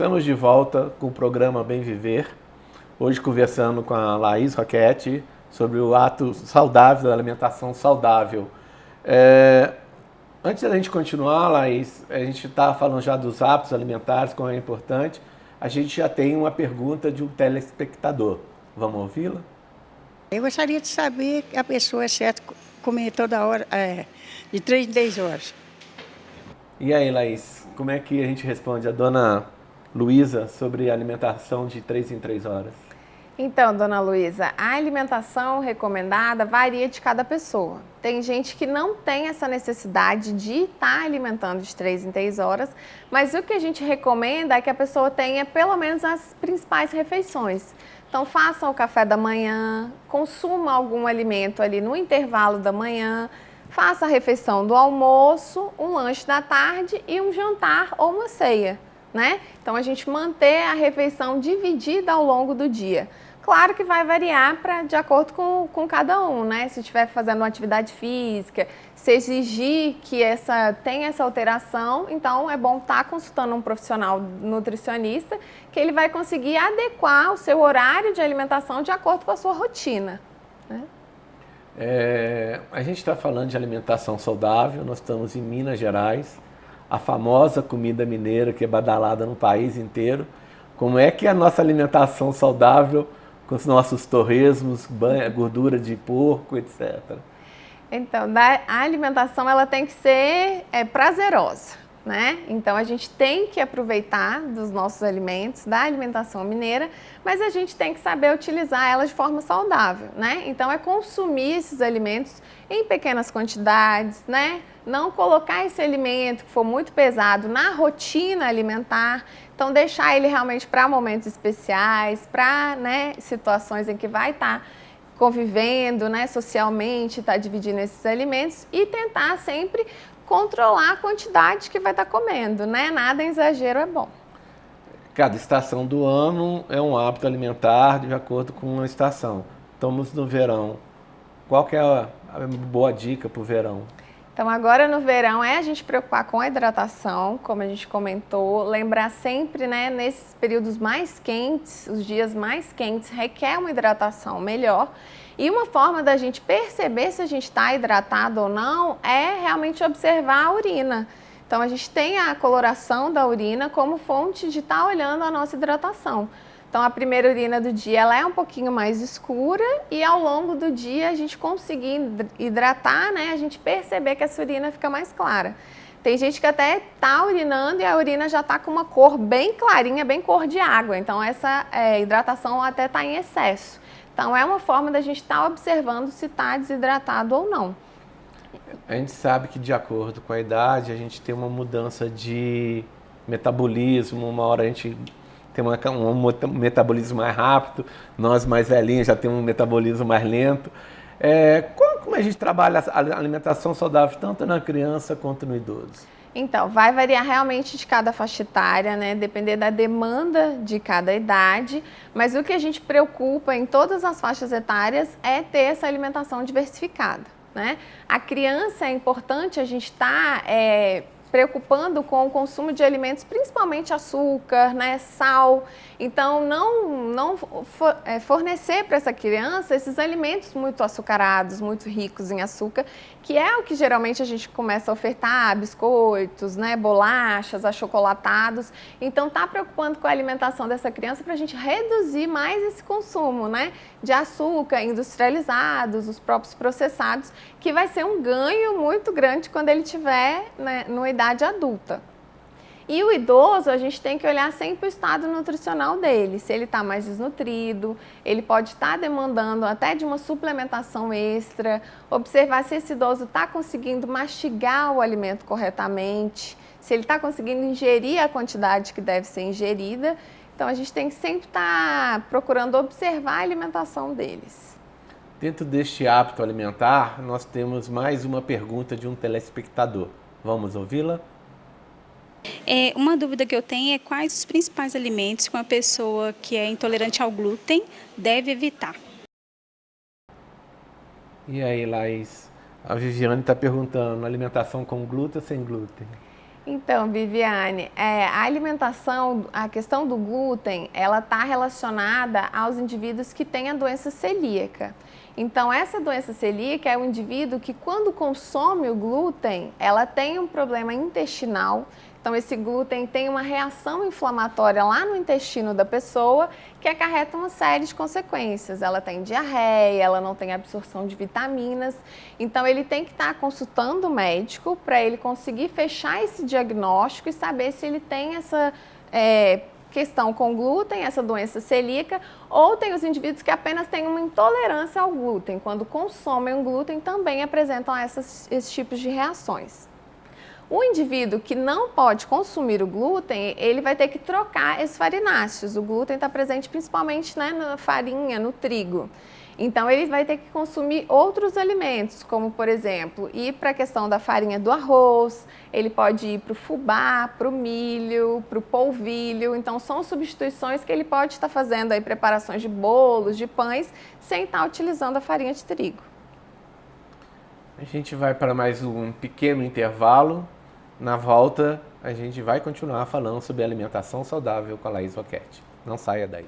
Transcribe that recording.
Estamos de volta com o programa Bem Viver. Hoje conversando com a Laís Roquette sobre o ato saudável da alimentação saudável. Antes da gente continuar, Laís, a gente está falando já dos hábitos alimentares, como é importante. A gente já tem uma pergunta de um telespectador. Vamos ouvi-la? Eu gostaria de saber que a pessoa é certo comer toda hora, de 3 em 3 horas. E aí, Laís, como é que a gente responde a dona Luísa sobre a alimentação de 3 em 3 horas? Então, dona Luísa, a alimentação recomendada varia de cada pessoa. Tem gente que não tem essa necessidade de estar alimentando de 3 em 3 horas, mas o que a gente recomenda é que a pessoa tenha pelo menos as principais refeições. Então, faça o café da manhã, consuma algum alimento ali no intervalo da manhã, faça a refeição do almoço, um lanche da tarde e um jantar ou uma ceia, né? Então, a gente manter a refeição dividida ao longo do dia. Claro que vai variar de acordo com cada um, né? Se estiver fazendo uma atividade física, se exigir que tenha essa alteração, então é bom estar consultando um profissional nutricionista, que ele vai conseguir adequar o seu horário de alimentação de acordo com a sua rotina, né? A gente está falando de alimentação saudável, nós estamos em Minas Gerais, a famosa comida mineira que é badalada no país inteiro. Como é que é a nossa alimentação saudável com os nossos torresmos, gordura de porco, etc. Então, a alimentação ela tem que ser prazerosa, né? Então, a gente tem que aproveitar dos nossos alimentos, da alimentação mineira, mas a gente tem que saber utilizar ela de forma saudável, né? Então, é consumir esses alimentos em pequenas quantidades, né? Não colocar esse alimento que for muito pesado na rotina alimentar. Então, deixar ele realmente para momentos especiais, para, né, situações em que vai estar convivendo, né, socialmente, estar dividindo esses alimentos e tentar sempre controlar a quantidade que vai estar comendo, né? Nada em exagero é bom. Cada estação do ano é um hábito alimentar de acordo com a estação. Estamos no verão. Qual que é a boa dica para o verão? Então, agora no verão é a gente preocupar com a hidratação, como a gente comentou, lembrar sempre, né, nesses períodos mais quentes, os dias mais quentes, requer uma hidratação melhor. E uma forma da gente perceber se a gente está hidratado ou não é realmente observar a urina. Então, a gente tem a coloração da urina como fonte de estar olhando a nossa hidratação. Então, a primeira urina do dia ela é um pouquinho mais escura e ao longo do dia a gente conseguir hidratar, né, a gente perceber que essa urina fica mais clara. Tem gente que até está urinando e a urina já está com uma cor bem clarinha, bem cor de água. Então, essa hidratação até está em excesso. Então, é uma forma da gente estar observando se está desidratado ou não. A gente sabe que de acordo com a idade a gente tem uma mudança de metabolismo, uma hora a gente tem um metabolismo mais rápido, nós mais velhinhos já temos um metabolismo mais lento. Como a gente trabalha a alimentação saudável tanto na criança quanto no idoso? Então, vai variar realmente de cada faixa etária, né? Depender da demanda de cada idade, mas o que a gente preocupa em todas as faixas etárias é ter essa alimentação diversificada, né? A criança é importante a gente estar preocupando com o consumo de alimentos, principalmente açúcar, né, sal. Então, não fornecer para essa criança esses alimentos muito açucarados, muito ricos em açúcar, que é o que geralmente a gente começa a ofertar, biscoitos, né, bolachas, achocolatados. Então, tá preocupando com a alimentação dessa criança para a gente reduzir mais esse consumo, né, de açúcar, industrializados, os próprios processados, que vai ser um ganho muito grande quando ele tiver, né, numa idade adulta. E o idoso, a gente tem que olhar sempre o estado nutricional dele, se ele está mais desnutrido, ele pode estar demandando até de uma suplementação extra, observar se esse idoso está conseguindo mastigar o alimento corretamente, se ele está conseguindo ingerir a quantidade que deve ser ingerida. Então, a gente tem que sempre estar procurando observar a alimentação deles. Dentro deste hábito alimentar, nós temos mais uma pergunta de um telespectador. Vamos ouvi-la? Uma dúvida que eu tenho é quais os principais alimentos que uma pessoa que é intolerante ao glúten deve evitar. E aí, Laís? A Viviane está perguntando, alimentação com glúten ou sem glúten? Então, Viviane, a alimentação, a questão do glúten, ela está relacionada aos indivíduos que têm a doença celíaca. Então, essa doença celíaca é um indivíduo que, quando consome o glúten, ela tem um problema intestinal. Então, esse glúten tem uma reação inflamatória lá no intestino da pessoa que acarreta uma série de consequências. Ela tem diarreia, ela não tem absorção de vitaminas. Então, ele tem que estar consultando o médico para ele conseguir fechar esse diagnóstico e saber se ele tem essa questão com glúten, essa doença celíaca, ou tem os indivíduos que apenas têm uma intolerância ao glúten. Quando consomem o glúten, também apresentam esses tipos de reações. O indivíduo que não pode consumir o glúten, ele vai ter que trocar esses farináceos. O glúten está presente principalmente, né, na farinha, no trigo. Então, ele vai ter que consumir outros alimentos, como, por exemplo, ir para a questão da farinha do arroz, ele pode ir para o fubá, para o milho, para o polvilho. Então, são substituições que ele pode estar fazendo aí, preparações de bolos, de pães, sem estar utilizando a farinha de trigo. A gente vai para mais um pequeno intervalo. Na volta, a gente vai continuar falando sobre alimentação saudável com a Laís Roquette. Não saia daí.